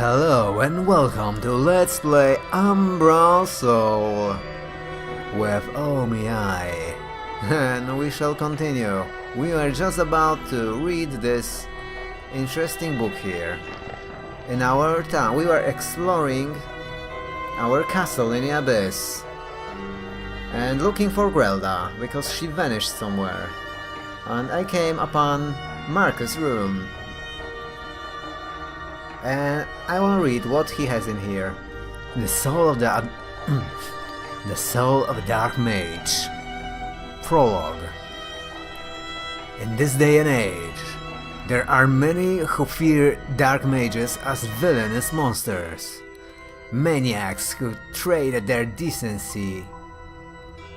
Hello and welcome to Let's Play Umbral Soul with OwMeEye. And we shall continue. We are just about to read this interesting book here. In our town, we were exploring our castle in the abyss and looking for Grelda because she vanished somewhere. And I came upon Marcus' room. And I want to read what he has in here. The soul of the soul of a dark mage. Prologue. In this day and age, there are many who fear dark mages as villainous monsters, maniacs who trade their decency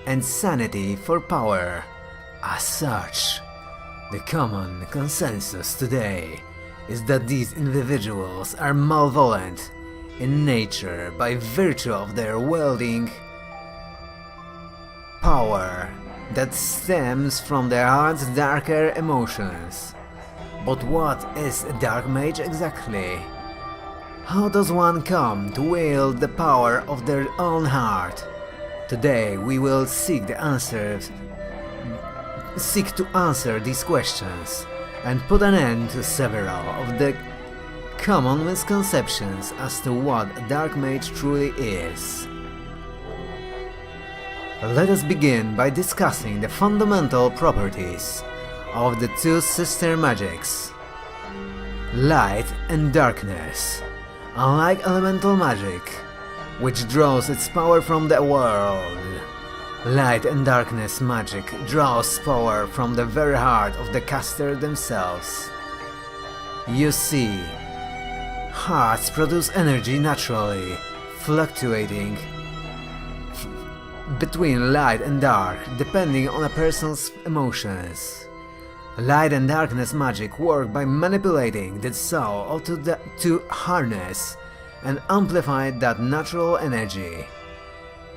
and sanity for power. As such, the common consensus today is that these individuals are malevolent in nature by virtue of their wielding power that stems from their heart's darker emotions. But what is a dark mage exactly? How does one come to wield the power of their own heart? Today we will seek to answer these questions and put an end to several of the common misconceptions as to what a dark mage truly is. Let us begin by discussing the fundamental properties of the two sister magics, light and darkness. Unlike elemental magic, which draws its power from the world, light and darkness magic draws power from the very heart of the caster themselves. You see, hearts produce energy naturally, fluctuating between light and dark depending on a person's emotions. Light and darkness magic work by manipulating the soul to harness and amplify that natural energy,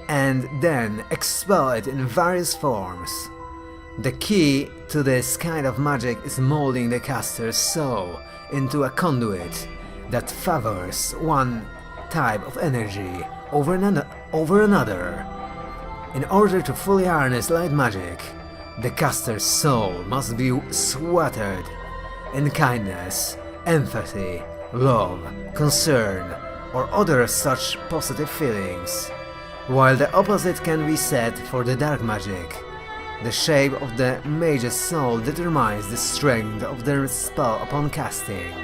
and then expel it in various forms. The key to this kind of magic is molding the caster's soul into a conduit that favors one type of energy over another. In order to fully harness light magic, the caster's soul must be swathed in kindness, empathy, love, concern, or other such positive feelings. While the opposite can be said for the dark magic. The shape of the mage's soul determines the strength of their spell upon casting.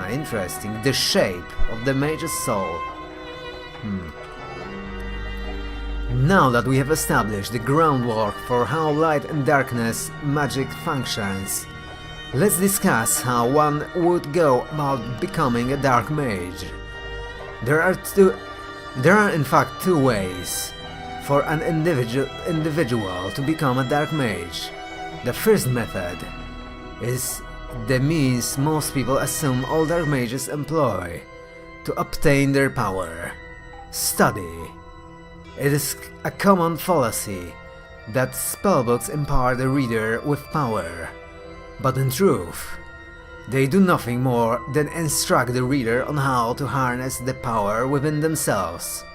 Interesting. The shape of the mage's soul. Now that we have established the groundwork for how light and darkness magic functions, let's discuss how one would go about becoming a dark mage. There are in fact two ways for an individual to become a dark mage. The first method is the means most people assume all dark mages employ to obtain their power: study. It is a common fallacy that spellbooks impart the reader with power, but in truth, they do nothing more than instruct the reader on how to harness the power within themselves.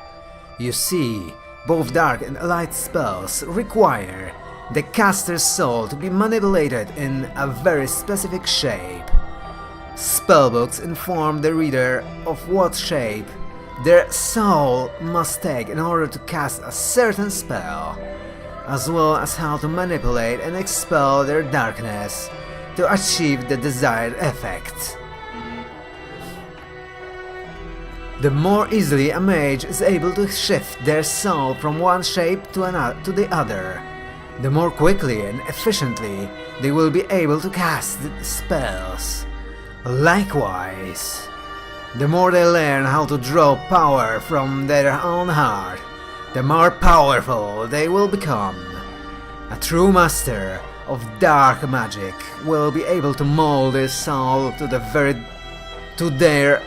You see, both dark and light spells require the caster's soul to be manipulated in a very specific shape. Spellbooks inform the reader of what shape their soul must take in order to cast a certain spell, as well as how to manipulate and expel their darkness to achieve the desired effect. The more easily a mage is able to shift their soul from one shape to the other, the more quickly and efficiently they will be able to cast spells. Likewise, the more they learn how to draw power from their own heart, the more powerful they will become. A true master of dark magic will be able to mold his soul to their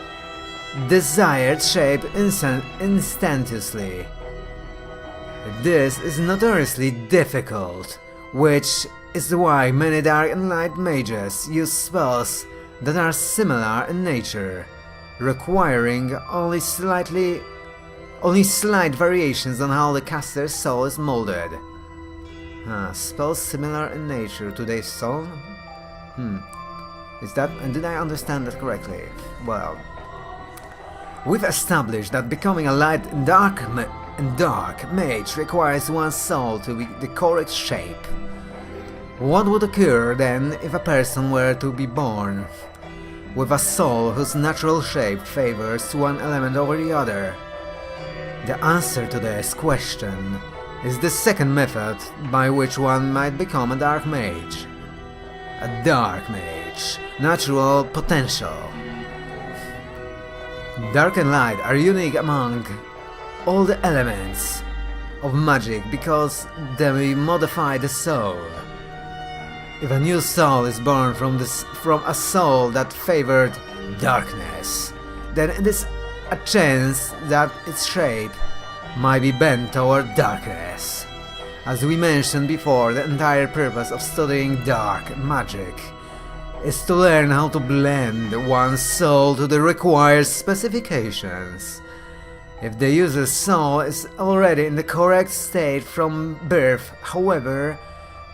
desired shape instantaneously. This is notoriously difficult, which is why many dark and light mages use spells that are similar in nature, requiring only slight variations on how the caster's soul is molded. Spells similar in nature to their soul? Is that... and did I understand that correctly? Well, we've established that becoming a light and dark mage requires one's soul to be the correct shape. What would occur then if a person were to be born with a soul whose natural shape favors one element over the other? The answer to this question is the second method by which one might become a dark mage. A dark mage. Natural potential. Dark and light are unique among all the elements of magic because they modify the soul. If a new soul is born from a soul that favored darkness, then it is a chance that its shape might be bent toward darkness. As we mentioned before, the entire purpose of studying dark magic is to learn how to blend one's soul to the required specifications. If the user's soul is already in the correct state from birth, however,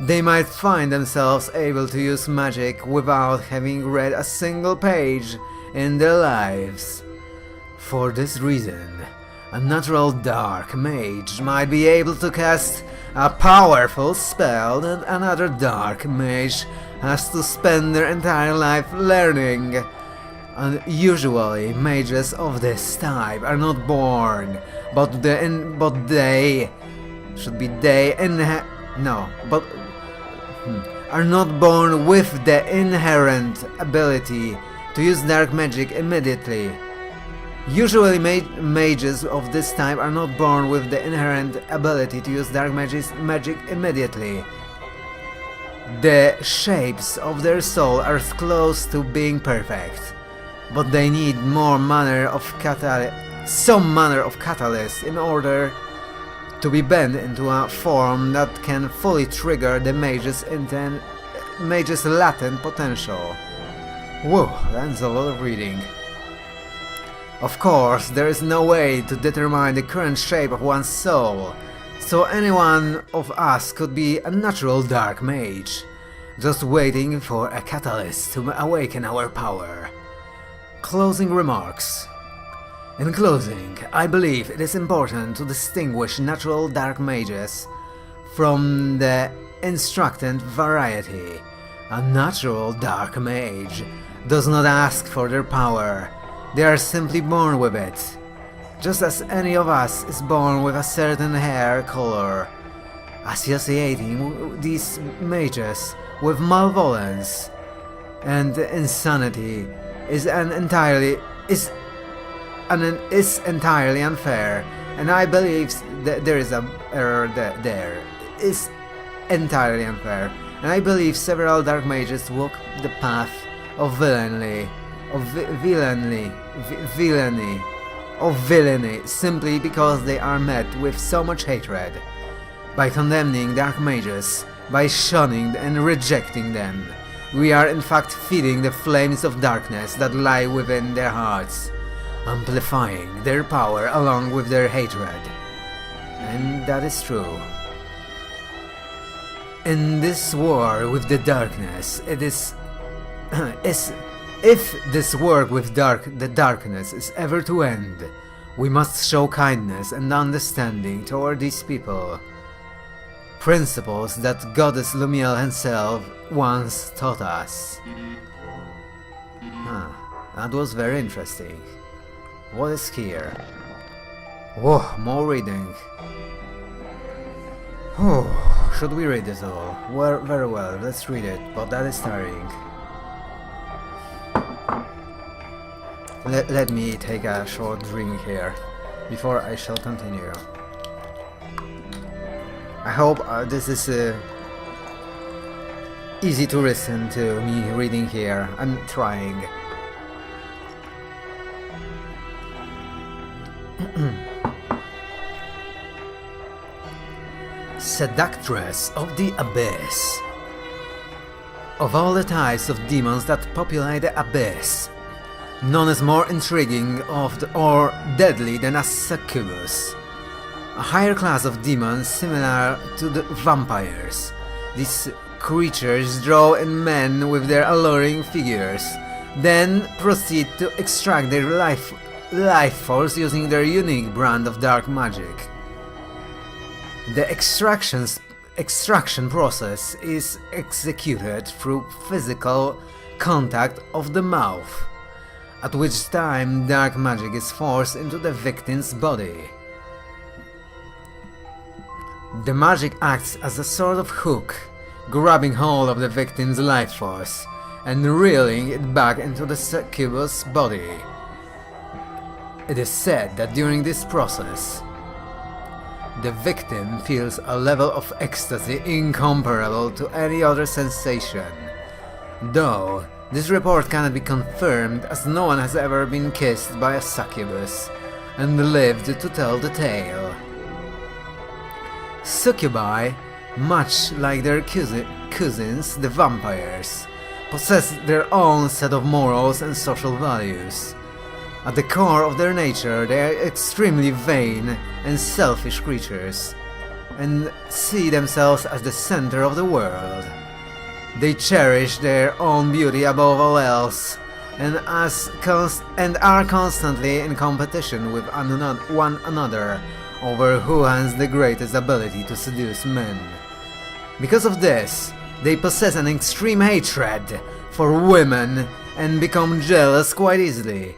they might find themselves able to use magic without having read a single page in their lives. For this reason, a natural dark mage might be able to cast a powerful spell that another dark mage has to spend their entire life learning. And usually, mages of this type are not born, are not born with the inherent ability to use dark magic immediately. Usually mages of this type are not born with the inherent ability to use dark magic immediately. The shapes of their soul are close to being perfect, but they need some manner of catalyst in order to be bent into a form that can fully trigger the mage's latent potential. Whoa, that's a lot of reading. Of course, there is no way to determine the current shape of one's soul, so any one of us could be a natural dark mage, just waiting for a catalyst to awaken our power. Closing remarks. In closing, I believe it is important to distinguish natural dark mages from the instructed variety. A natural dark mage does not ask for their power. They are simply born with it, just as any of us is born with a certain hair color. Associating these mages with malevolence and insanity is entirely unfair, and I believe that there is a error there. Is entirely unfair, and I believe several dark mages walk the path of villainy simply because they are met with so much hatred. By condemning dark mages, by shunning and rejecting them, we are in fact feeding the flames of darkness that lie within their hearts, amplifying their power along with their hatred. And that is true. In this war with the darkness, if this work with the darkness is ever to end, we must show kindness and understanding toward these people. Principles that Goddess Lumiel herself once taught us. That was very interesting. What is here? Whoa, more reading. Oh, should we read it all? Well, very well, let's read it, but that is tiring. Let me take a short drink here, before I shall continue. I hope this is easy to listen to me reading here. I'm trying. Seductress of the Abyss. Of all the types of demons that populate the abyss, none is more intriguing or deadly than a succubus, a higher class of demons similar to the vampires. These creatures draw in men with their alluring figures, then proceed to extract their life force using their unique brand of dark magic. The extraction process is executed through physical contact of the mouth, at which time dark magic is forced into the victim's body. The magic acts as a sort of hook, grabbing hold of the victim's life force and reeling it back into the succubus body. It is said that during this process, the victim feels a level of ecstasy incomparable to any other sensation, though this report cannot be confirmed as no one has ever been kissed by a succubus and lived to tell the tale. Succubi, much like their cousins, the vampires, possess their own set of morals and social values. At the core of their nature, they are extremely vain and selfish creatures, and see themselves as the center of the world. They cherish their own beauty above all else, and are constantly in competition with one another over who has the greatest ability to seduce men. Because of this, they possess an extreme hatred for women and become jealous quite easily,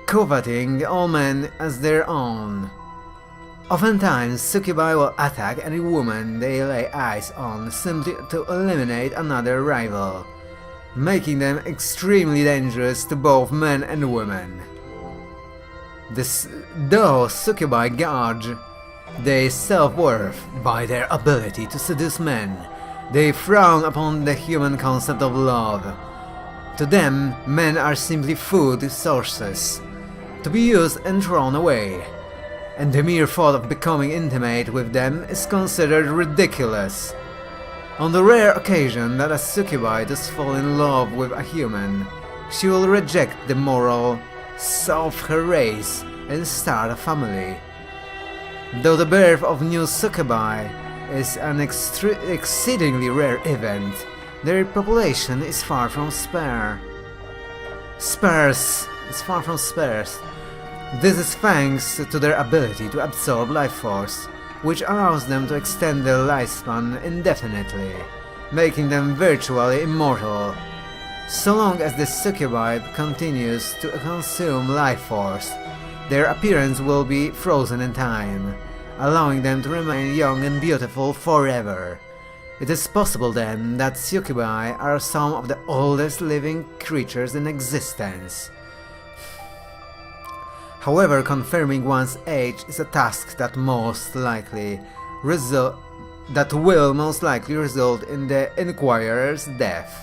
coveting all men as their own. Oftentimes, succubi will attack any woman they lay eyes on simply to eliminate another rival, making them extremely dangerous to both men and women. Though succubi gauge their self-worth by their ability to seduce men, they frown upon the human concept of love. To them, men are simply food sources, to be used and thrown away, and the mere thought of becoming intimate with them is considered ridiculous. On the rare occasion that a succubi does fall in love with a human, she will reject the moral of her race and start a family. Though the birth of new succubi is an exceedingly rare event, their population is far from sparse. This is thanks to their ability to absorb life force, which allows them to extend their lifespan indefinitely, making them virtually immortal. So long as the succubi continues to consume life force, their appearance will be frozen in time, allowing them to remain young and beautiful forever. It is possible then that succubi are some of the oldest living creatures in existence. However, confirming one's age is a task that will most likely result in the inquirer's death.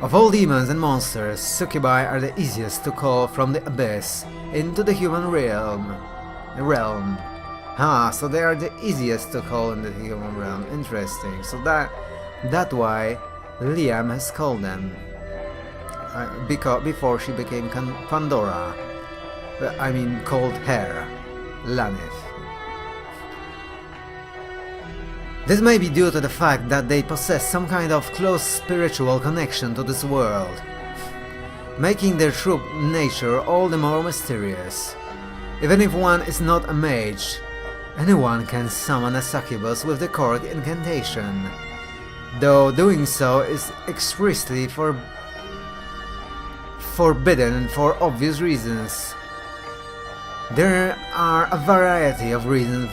Of all demons and monsters, succubi are the easiest to call from the abyss into the human realm. So they are the easiest to call in the human realm. Interesting. So that's why Liam has called them. Before she became Pandora. Called her Lanith. This may be due to the fact that they possess some kind of close spiritual connection to this world, making their true nature all the more mysterious. Even if one is not a mage, anyone can summon a succubus with the cork incantation, though doing so is expressly forbidden for obvious reasons. There are a variety of reasons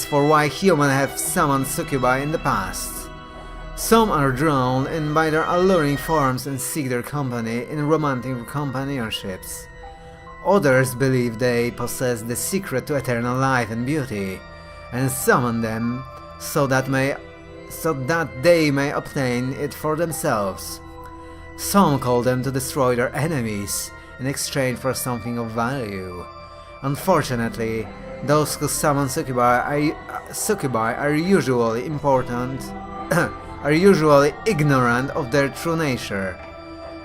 for why humans have summoned succubi in the past. Some are drawn in by their alluring forms and seek their company in romantic companionships. Others believe they possess the secret to eternal life and beauty, and summon them so that they may obtain it for themselves. Some call them to destroy their enemies in exchange for something of value. Unfortunately, those who summon succubi are usually are usually ignorant of their true nature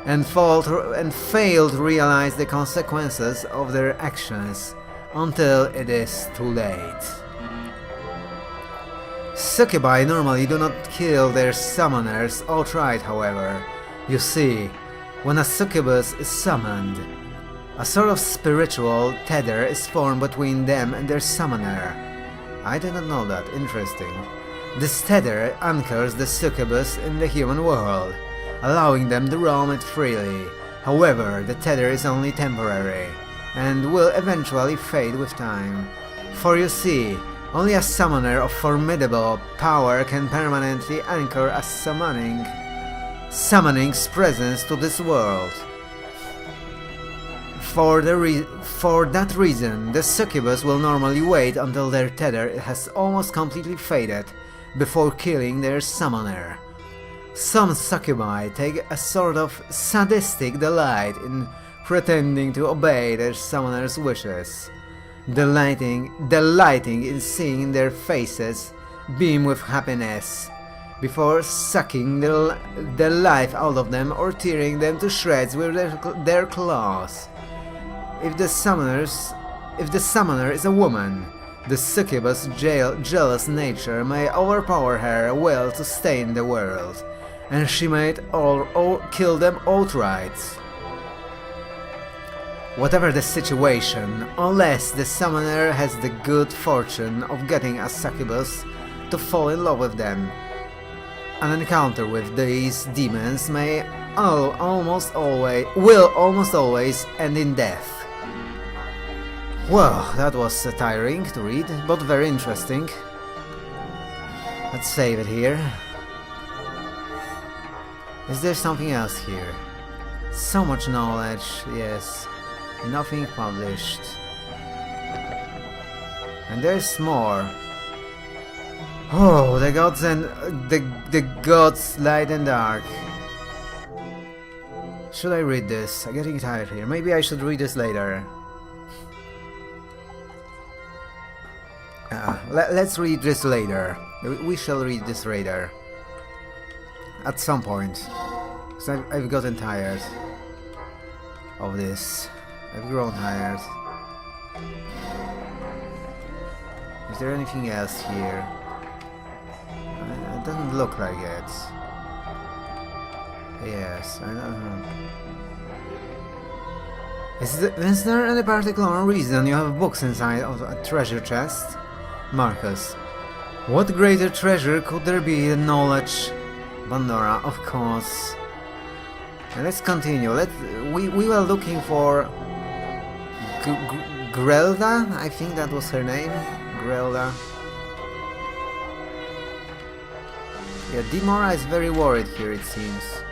and fail to realize the consequences of their actions until it is too late. Succubi normally do not kill their summoners outright, however. You see, when a succubus is summoned, a sort of spiritual tether is formed between them and their summoner. I did not know that. Interesting. This tether anchors the succubus in the human world, allowing them to roam it freely. However, the tether is only temporary, and will eventually fade with time. For you see, only a summoner of formidable power can permanently anchor a summoning's presence to this world. For that reason, the succubus will normally wait until their tether has almost completely faded before killing their summoner. Some succubi take a sort of sadistic delight in pretending to obey their summoner's wishes, delighting in seeing their faces beam with happiness before sucking the life out of them or tearing them to shreds with their claws. If the summoner is a woman, the succubus' jealous nature may overpower her will to stay in the world, and she might kill them outright. Whatever the situation, unless the summoner has the good fortune of getting a succubus to fall in love with them, an encounter with these demons will almost always end in death. Well, that was tiring to read, but very interesting. Let's save it here. Is there something else here? So much knowledge, yes. Nothing published. And there's more. Oh, the gods and the gods light and dark. Should I read this? I'm getting tired here. Maybe I should read this later. Let's read this later. We shall read this later. At some point. Because I've gotten tired of this. I've grown tired. Is there anything else here? It doesn't look like it. Yes, I don't know. Is there any particular reason you have books inside of a treasure chest? Marcus. What greater treasure could there be than knowledge? Pandora, of course. And let's continue. We were looking for Grelda, I think that was her name. Grelda. Yeah, Dimora is very worried here, it seems.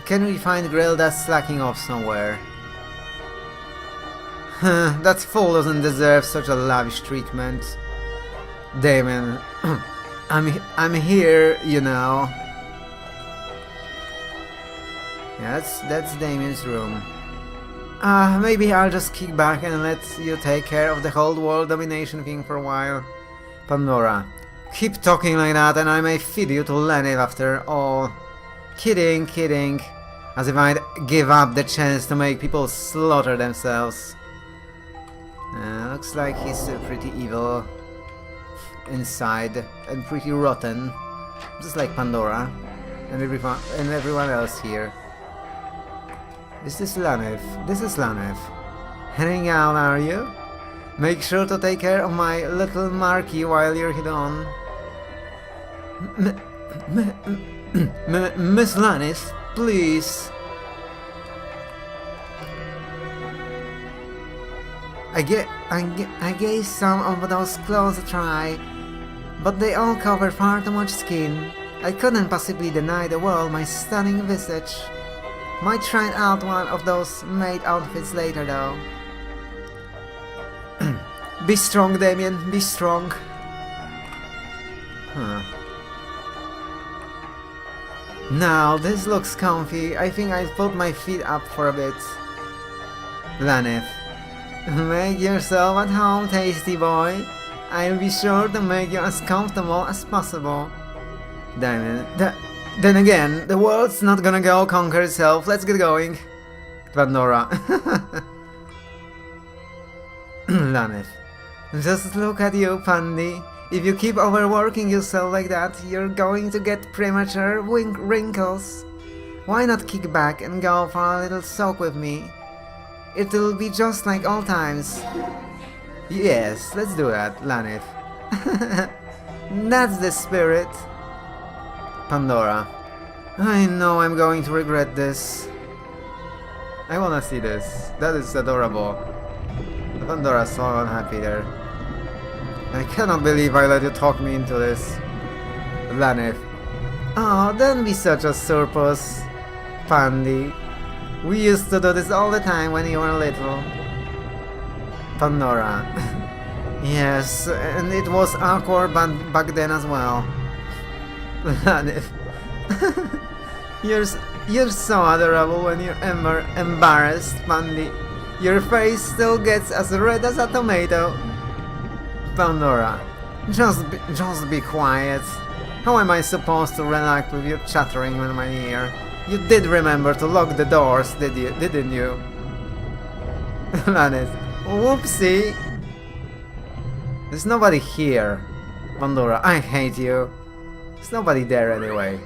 Can we find Grelda slacking off somewhere? That fool doesn't deserve such a lavish treatment. Damien, I'm here, you know. Yeah, that's Damien's room. Maybe I'll just kick back and let you take care of the whole world domination thing for a while. Pandora, keep talking like that and I may feed you to Lenny after all. Kidding. As if I'd give up the chance to make people slaughter themselves. Looks like he's pretty evil inside and pretty rotten. Just like Pandora and everyone else here. Is this Lanev? This is Lanev. Heading out, are you? Make sure to take care of my little Marky while you're gone. Miss Lanev, please. I gave some of those clothes a try, but they all covered far too much skin. I couldn't possibly deny the world my stunning visage. Might try out one of those maid outfits later though. Be strong, Damien, be strong. Now this looks comfy. I think I'll put my feet up for a bit. Lanev. Make yourself at home, tasty boy. I'll be sure to make you as comfortable as possible. Then again, the world's not gonna go conquer itself. Let's get going. Pandora. Laneth. Just look at you, Pandy. If you keep overworking yourself like that, you're going to get premature wrinkles. Why not kick back and go for a little soak with me? It'll be just like old times. Yes, let's do that, Laneth. That's the spirit. Pandora. I know I'm going to regret this. I wanna see this. That is adorable. Pandora's so unhappy there. I cannot believe I let you talk me into this. Laneth. Oh, don't be such a surplus, Pandy. We used to do this all the time when you were little. Pandora. Yes, and it was awkward back then as well. Laneth. You're so adorable when you're embarrassed, Pandy. Your face still gets as red as a tomato. Pandora. Just be quiet. How am I supposed to relax with you chattering in my ear? You did remember to lock the doors, didn't you? Laneth. Whoopsie. There's nobody here. Pandora, I hate you. There's nobody there anyway.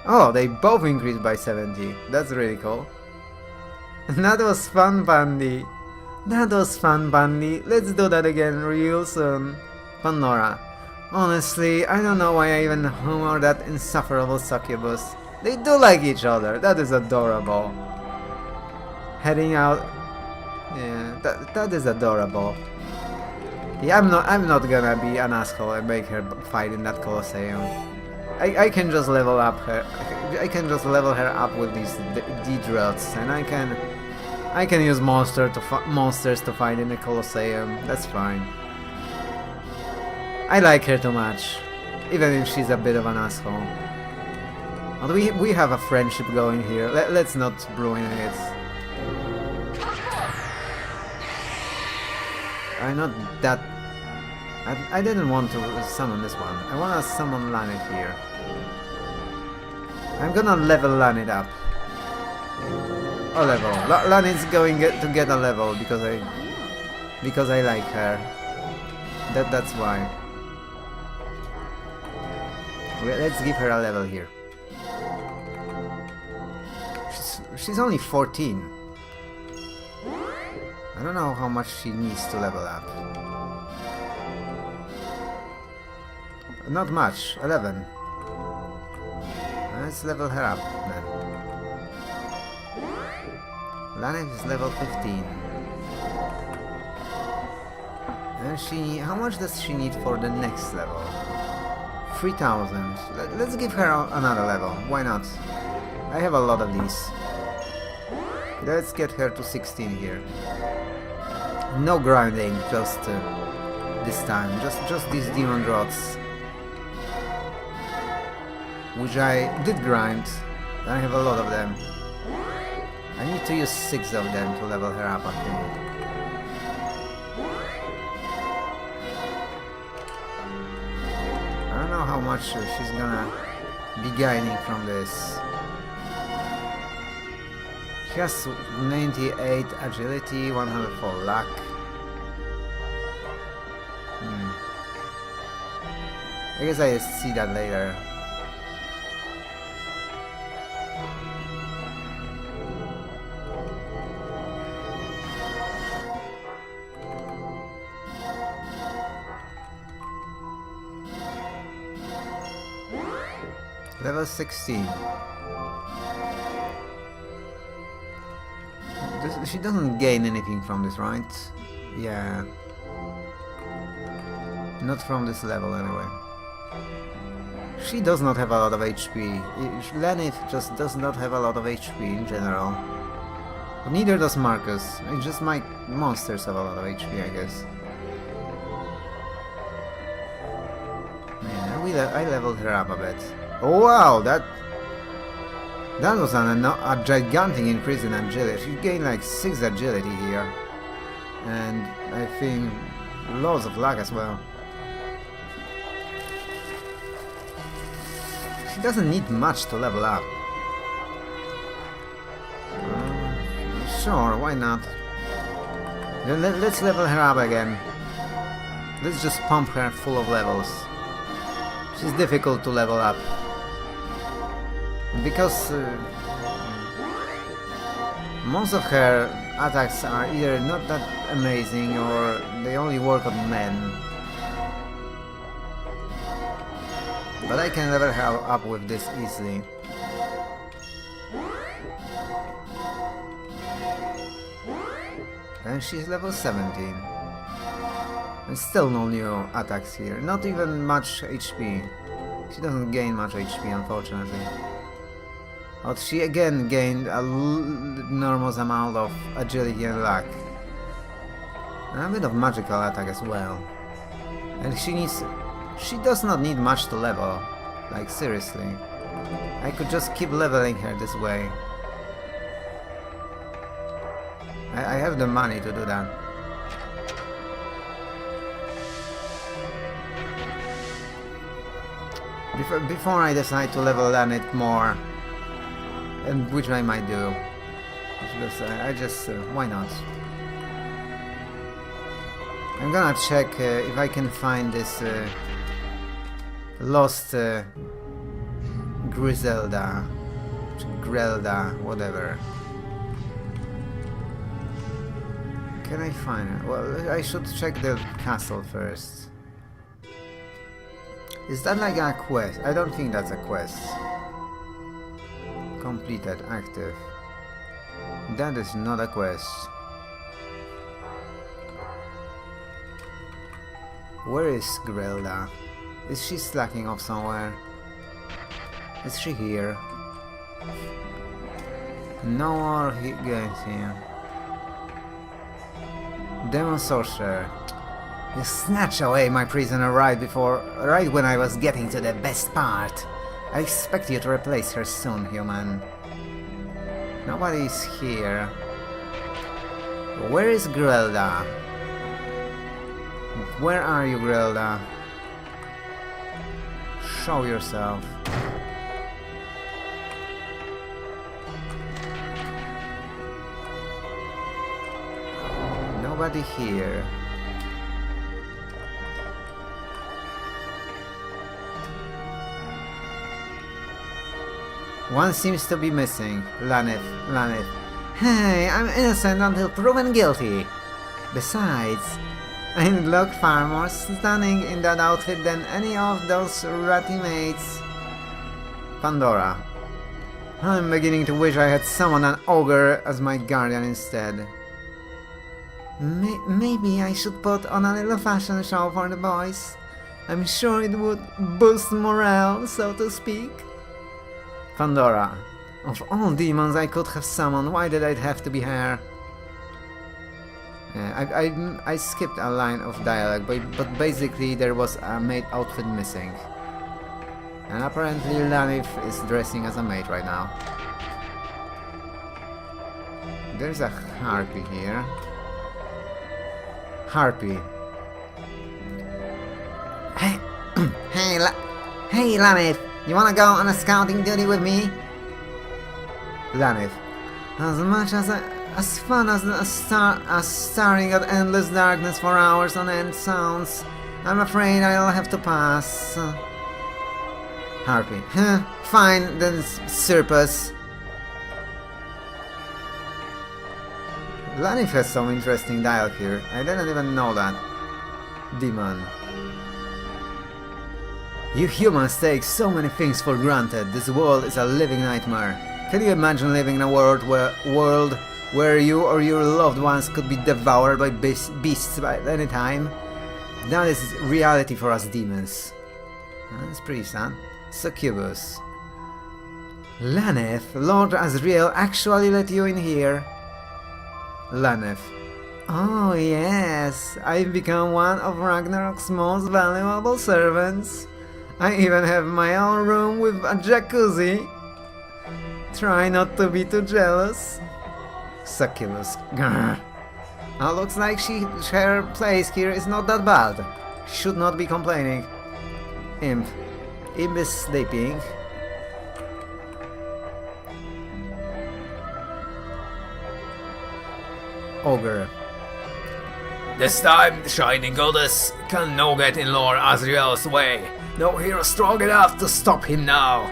Oh, they both increased by 70. That's really cool. That was fun, Pandy. That was fun, Pandy. Let's do that again real soon. Pandora. Honestly, I don't know why I even humor that insufferable succubus. They do like each other. That is adorable. Heading out. Yeah, that is adorable. Yeah, I'm not gonna be an asshole and make her fight in that Colosseum. I can just level up her. I can just level her up with these D-Drots, and I can use monsters to fight in the Colosseum. That's fine. I like her too much, even if she's a bit of an asshole. But we have a friendship going here. Let's not ruin it. I'm not that. I didn't want to summon this one. I want to summon Laneth here. I'm gonna level Laneth up. A level. Laneth's going to get a level because I like her. That's why. Let's give her a level here. She's only 14. I don't know how much she needs to level up. Not much. 11. Let's level her up then. Laneth is level 15. And how much does she need for the next level? 3,000. Let's give her another level. Why not? I have a lot of these. Let's get her to 16 here. No grinding, just this time. Just these demon drops, which I did grind. I have a lot of them. I need to use 6 of them to level her up, I think. I don't know how much she's gonna be gaining from this. She has 98 agility, 104 luck. I guess I see that later. Level 16. She doesn't gain anything from this, right? Yeah. Not from this level, anyway. She does not have a lot of HP. Laneth just does not have a lot of HP in general. But neither does Marcus. It's just my monsters have a lot of HP, I guess. Yeah, I leveled her up a bit. Oh wow, that was a gigantic increase in agility. She gained like 6 agility here. And I think loads of luck as well. She doesn't need much to level up. Sure, why not? Then let's level her up again. Let's just pump her full of levels. She's difficult to level up. Because most of her attacks are either not that amazing or they only work on men. But I can level her up with this easily. And she's level 17. And still no new attacks here. Not even much HP. She doesn't gain much HP, unfortunately. But she again gained a enormous amount of agility and luck. And a bit of magical attack as well. And she does not need much to level. Like, seriously. I could just keep leveling her this way. I have the money to do that. Before I decide to level Lanit more, and which I might do, because why not? I'm gonna check if I can find this lost Grelda, whatever. Can I find it? Well, I should check the castle first. Is that like a quest? I don't think that's a quest. Completed, active. That is not a quest. Where is Grelda? Is she slacking off somewhere? Is she here? No more games here. Demon Sorcerer. You snatched away my prisoner right when I was getting to the best part. I expect you to replace her soon, human. Nobody's here. Where is Grelda? Where are you, Grelda? Show yourself. Nobody here. One seems to be missing. Lanith. Hey, I'm innocent until proven guilty. Besides, I look far more stunning in that outfit than any of those ratty maids. Pandora. I'm beginning to wish I had summoned an ogre as my guardian instead. Maybe I should put on a little fashion show for the boys. I'm sure it would boost morale, so to speak. Pandora. Of all demons I could have summoned, why did it have to be her? I skipped a line of dialogue, but basically there was a maid outfit missing. And apparently Lanith is dressing as a maid right now. There's a harpy here. Harpy. Hey Lanith! You wanna go on a scouting duty with me? Lanith. As much as fun as staring at endless darkness for hours on end sounds, I'm afraid I'll have to pass. Harpy. Fine, then Surpus. Lanith has some interesting dialogue here. I didn't even know that. Demon. You humans take so many things for granted. This world is a living nightmare. Can you imagine living in a world where you or your loved ones could be devoured by beasts at any time? That is reality for us demons. That's pretty sad. Succubus. Lanith, Lord Azrael actually let you in here. Lanith. Oh yes, I've become one of Ragnarok's most valuable servants. I even have my own room with a jacuzzi. Try not to be too jealous. Succubus. Grr. Looks like her place here is not that bad. She should not be complaining. Imp. Imp is sleeping. Ogre. This time, the shining goddess can no get in Lord Azriel's way. No hero strong enough to stop him now.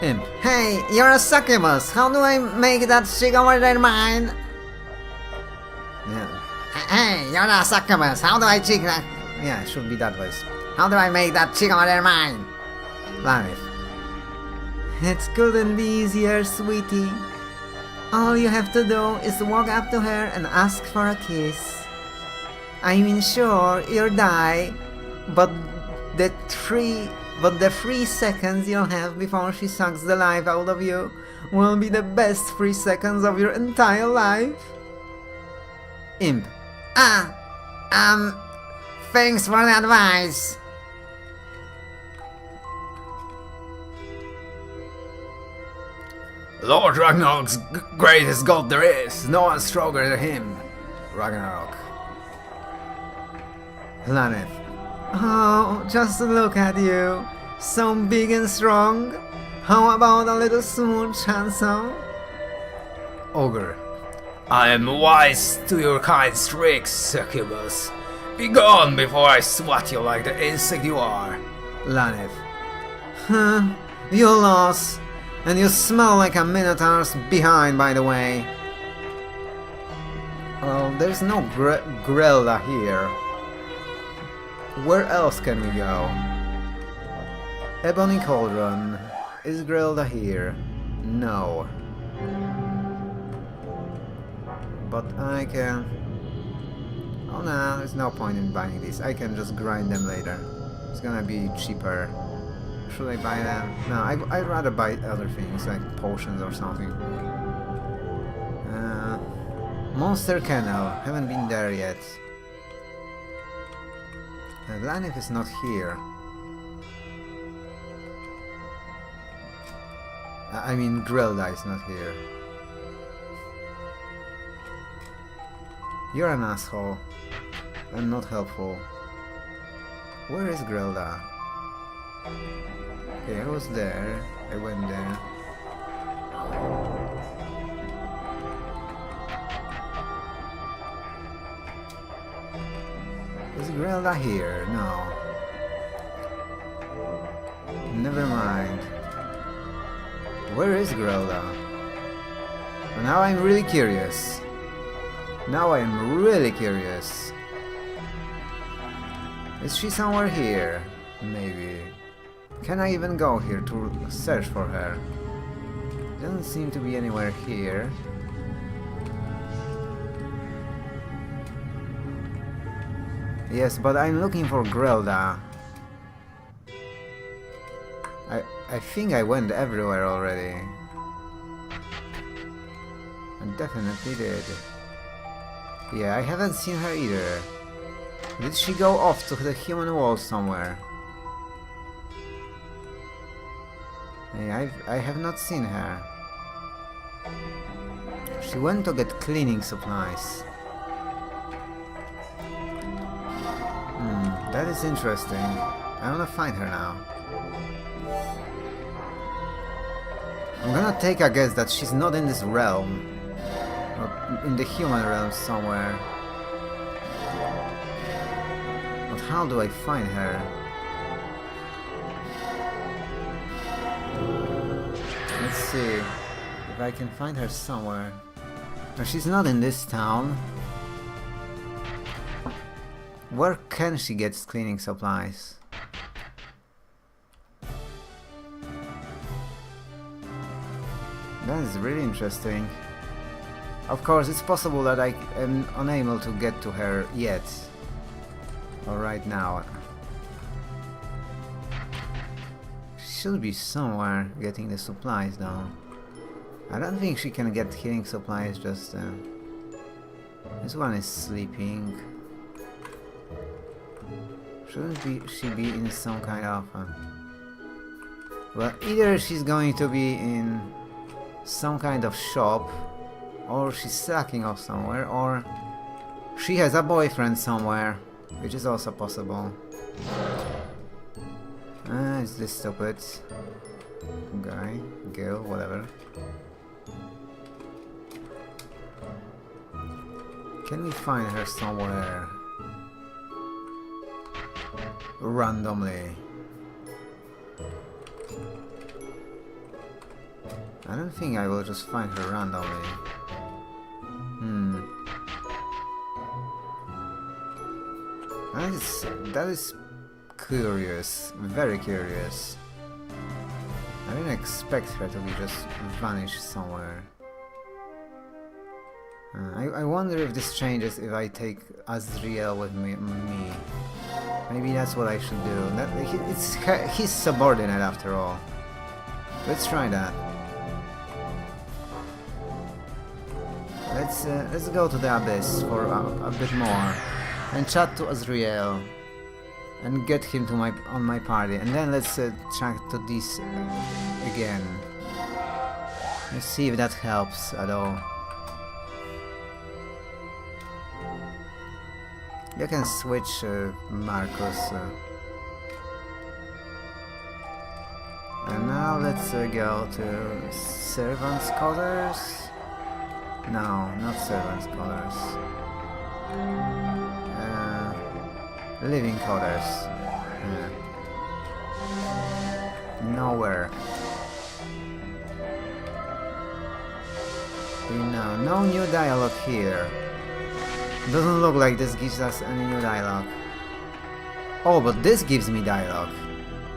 Imp. Hey, you're a succubus. How do I make that chick over there mine? Yeah. Hey, you're a succubus. How do I chick that? Yeah, it should be that voice. How do I make that chick over there mine? Live. It couldn't be easier, sweetie. All you have to do is walk up to her and ask for a kiss. I mean, sure, you'll die, but the 3 seconds you'll have before she sucks the life out of you will be the best 3 seconds of your entire life. Imp. Thanks for the advice. Lord Ragnarok's greatest god there is. No one stronger than him. Ragnarok. Planeth. Oh, just look at you. So big and strong. How about a little smooth, handsome? Ogre. I am wise to your kind tricks, succubus. Be gone before I swat you like the insect you are. Laneth. You lost. And you smell like a minotaur's behind, by the way. Well, there's no Grelda here. Where else can we go? Ebony Cauldron. Is Grelda here? No. But I can... Oh no, there's no point in buying these. I can just grind them later. It's gonna be cheaper. Should I buy them? No, I'd rather buy other things, like potions or something. Monster Kennel. Haven't been there yet. Lanif is not here. I mean, Grelda is not here. You're an asshole. And not helpful. Where is Grelda? Okay, I was there. I went there. Is Grelda here? No. Never mind. Where is Grelda? Now I'm really curious. Now I'm really curious. Is she somewhere here? Maybe. Can I even go here to search for her? Doesn't seem to be anywhere here. Yes, but I'm looking for Grelda. I think I went everywhere already. I definitely did. Yeah, I haven't seen her either. Did she go off to the human wall somewhere? Hey, I have not seen her. She went to get cleaning supplies. That is interesting. I wanna find her now. I'm gonna take a guess that she's not in this realm. Or in the human realm somewhere. But how do I find her? Let's see if I can find her somewhere. No, she's not in this town. Where can she get cleaning supplies? That is really interesting. Of course, it's possible that I am unable to get to her yet. Or right now. She should be somewhere getting the supplies though. I don't think she can get healing supplies just... This one is sleeping. Shouldn't she be in some kind of... Well, either she's going to be in some kind of shop, or she's slacking off somewhere, or she has a boyfriend somewhere, which is also possible. Is this stupid? guy, girl, whatever. Can we find her somewhere randomly? I don't think I will just find her randomly. That is curious, very curious. I didn't expect her to be just vanished somewhere. I wonder if this changes if I take Azriel with me. Maybe that's what I should do. He's subordinate after all. Let's try that. Let's go to the Abyss for a bit more and chat to Azriel and get him to on my party, and then let's chat to this again. Let's see if that helps at all. You can switch Marcus. And now let's go to servants' quarters. No, not servants' quarters. Living quarters. Nowhere. No new dialogue here. Doesn't look like this gives us any new dialogue. Oh, but this gives me dialogue.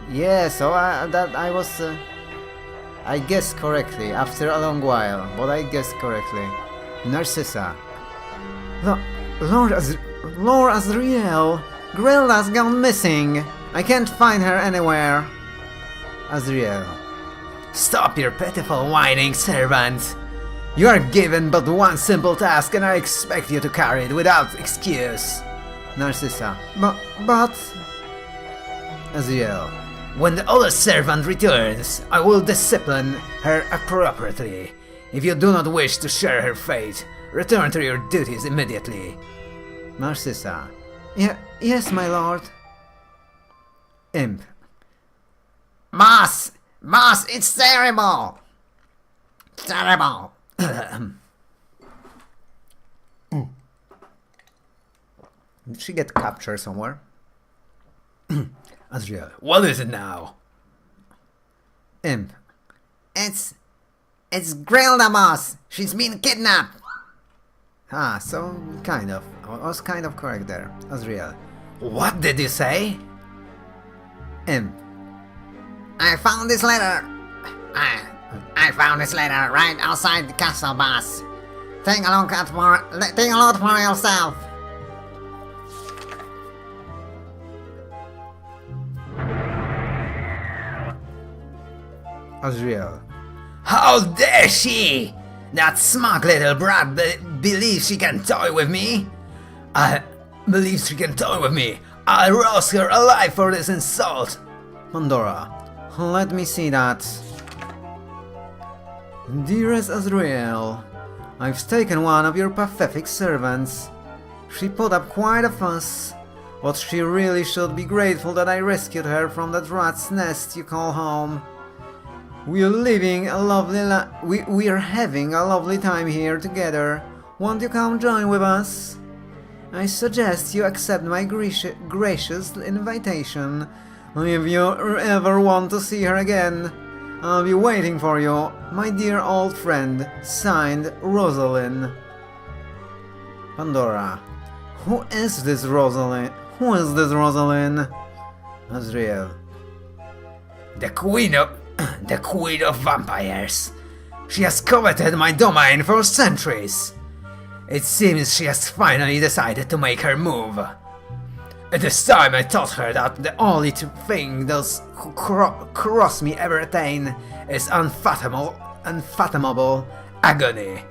Yeah, so I guessed correctly after a long while, but I guessed correctly. Narcissa. Lord Azriel, Grelda's gone missing. I can't find her anywhere. Azriel. Stop your pitiful whining, servant. You are given but one simple task, and I expect you to carry it without excuse. Narcissa. But... Azriel. When the other servant returns, I will discipline her appropriately. If you do not wish to share her fate, return to your duties immediately. Narcissa. Yes, my lord. Imp. Boss, it's terrible. Terrible. Did she get captured somewhere? Azriel, what is it now? Imp. It's Grelda, boss. She's been kidnapped. Ah, so kind of. I was kind of correct there. Azriel. What did you say? Imp. I found this letter. I found this letter right outside the castle, boss. Take a look for yourself. Azriel. How dare she! That smug little brat believes she can toy with me. I'll roast her alive for this insult. Pandora. Let me see that. Dearest Azriel, I've taken one of your pathetic servants. She put up quite a fuss, but she really should be grateful that I rescued her from that rat's nest you call home. We are having a lovely time here together. Won't you come join with us? I suggest you accept my gracious invitation. If you ever want to see her again, I'll be waiting for you, my dear old friend. Signed, Rosalind. Pandora. Who is this Rosalind? Azriel. The queen of vampires. She has coveted my domain for centuries. It seems she has finally decided to make her move. At this time I taught her that the only thing those who cross me ever attain is unfathomable agony.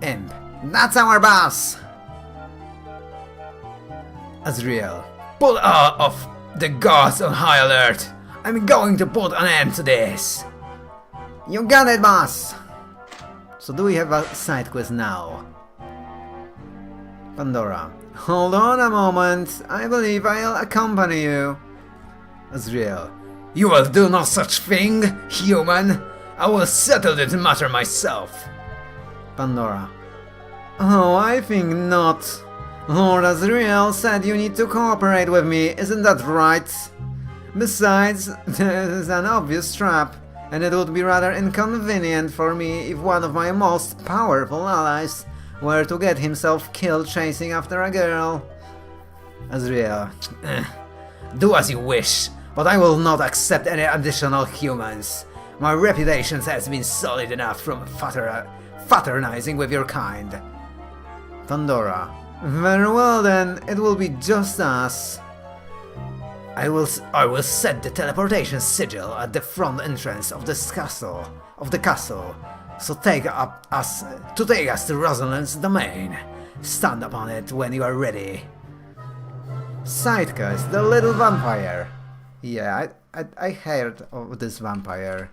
Imp. That's our boss! Azriel. Put all of the gods on high alert. I'm going to put an end to this. You got it, boss! So do we have a side quest now? Pandora. Hold on a moment, I believe I'll accompany you. Azriel. You will do no such thing, human! I will settle this matter myself! Pandora. Oh, I think not. Lord Azriel said you need to cooperate with me, isn't that right? Besides, there is an obvious trap, and it would be rather inconvenient for me if one of my most powerful allies were to get himself killed chasing after a girl. Azriel. Do as you wish, but I will not accept any additional humans. My reputation has been solid enough from fraternizing with your kind. Pandora. Very well then, it will be just us. I will set the teleportation sigil at the front entrance of this castle, so take us to Rosalind's domain. Stand upon it when you are ready. Sidequest, the little vampire. Yeah, I heard of this vampire.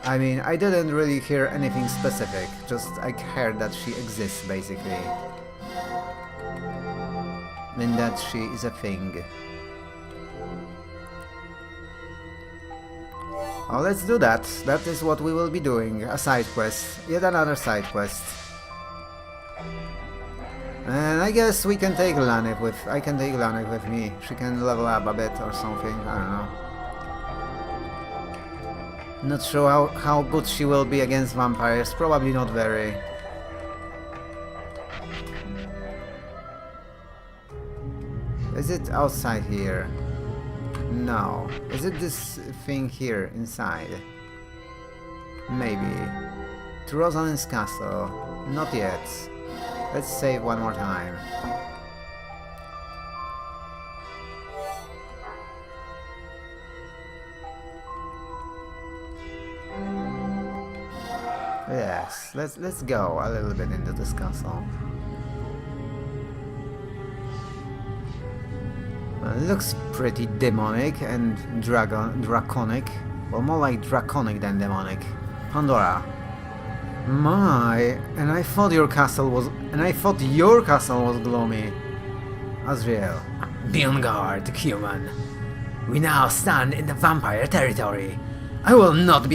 I mean, I didn't really hear anything specific, just I heard that she exists basically. And that she is a thing. Oh, let's do that. That is what we will be doing. A side quest. Yet another side quest. And I guess we can take Lanif with... I can take Lanif with me. She can level up a bit or something. I don't know. Not sure how good she will be against vampires. Probably not very. Is it outside here? No. Is it this thing here inside? Maybe. To Rosalind's castle. Not yet. Let's save one more time. Yes, let's go a little bit into this castle. Looks pretty demonic and draconic. Well, more like draconic than demonic. Pandora. My, and I thought your castle was gloomy. Azriel. Be on guard, human. We now stand in the vampire territory. I will not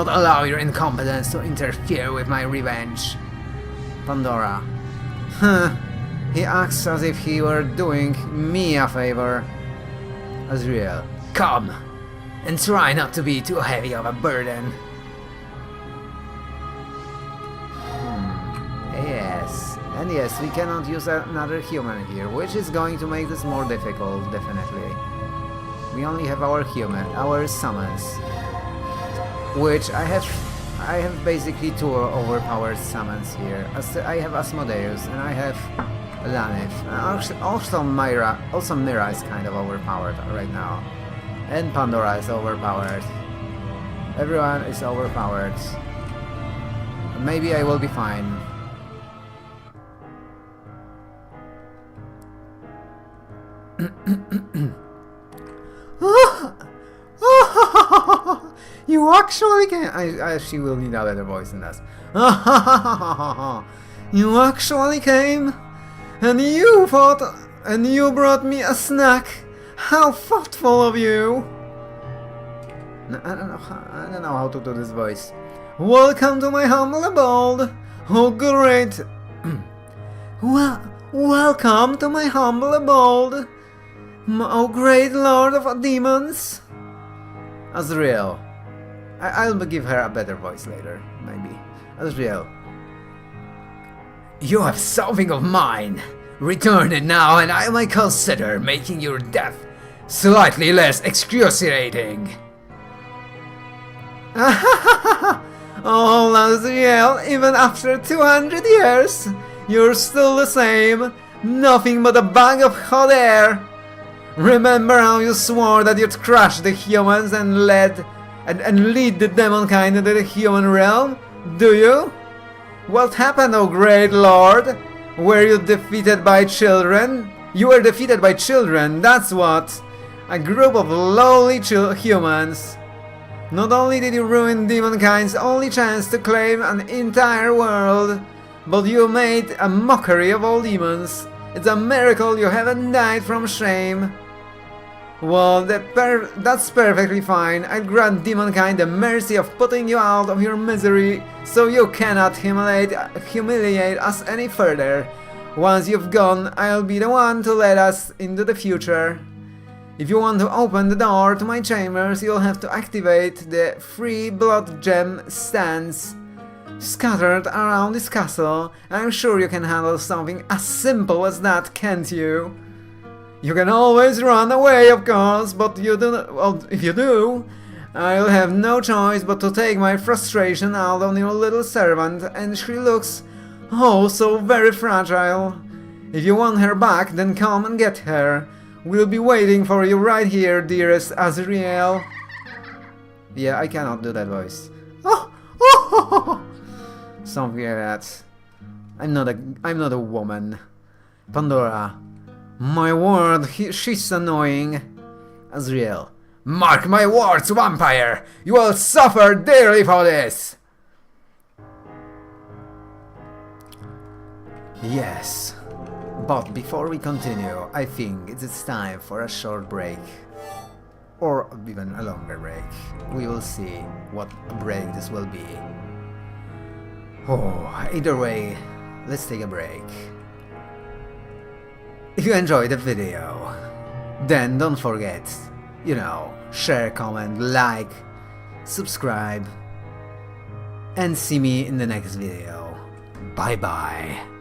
allow your incompetence to interfere with my revenge. Pandora. Huh. He acts as if he were doing me a favor. Azriel. Come, and try not to be too heavy of a burden. Yes. And yes, we cannot use another human here, which is going to make this more difficult, definitely. We only have our summons. Which I have basically two overpowered summons here. I have Asmodeus and I have Lanif. Also Mira is kind of overpowered right now. And Pandora is overpowered. Everyone is overpowered. Maybe I will be fine. You actually can. She will need a better voice than that. You actually came, and you brought me a snack. How thoughtful of you. I don't know how to do this voice. Welcome to my humble abode. Oh great. Welcome to my humble abode. Oh great lord of demons. Azriel. I'll give her a better voice later, maybe. Azriel. You have something of mine. Return it now, and I might consider making your death slightly less excruciating. Oh, Azriel, even after 200 years, you're still the same. Nothing but a bag of hot air. Remember how you swore that you'd crush the humans and lead the demonkind into the human realm? Do you? What happened, oh great lord? Were you defeated by children? You were defeated by children, that's what. A group of lowly humans. Not only did you ruin demonkind's only chance to claim an entire world, but you made a mockery of all demons. It's a miracle you haven't died from shame. Well, that's perfectly fine. I grant demonkind the mercy of putting you out of your misery, so you cannot humiliate us any further. Once you've gone, I'll be the one to lead us into the future. If you want to open the door to my chambers, you'll have to activate the 3 blood gem stands scattered around this castle. I'm sure you can handle something as simple as that, can't you? You can always run away, of course, but you do not, well, if you do, I'll have no choice but to take my frustration out on your little servant, and she looks oh so very fragile. If you want her back, then come and get her. We'll be waiting for you right here, dearest Azriel. Yeah, I cannot do that voice. Something like that. I'm not a woman. Pandora. My word, she's annoying. Azriel. Mark my words, vampire! You will suffer dearly for this! Yes. But before we continue, I think it's time for a short break. Or even a longer break. We will see what break this will be. Oh, either way, let's take a break. If you enjoyed the video, then don't forget, share, comment, like, subscribe, and see me in the next video. Bye bye.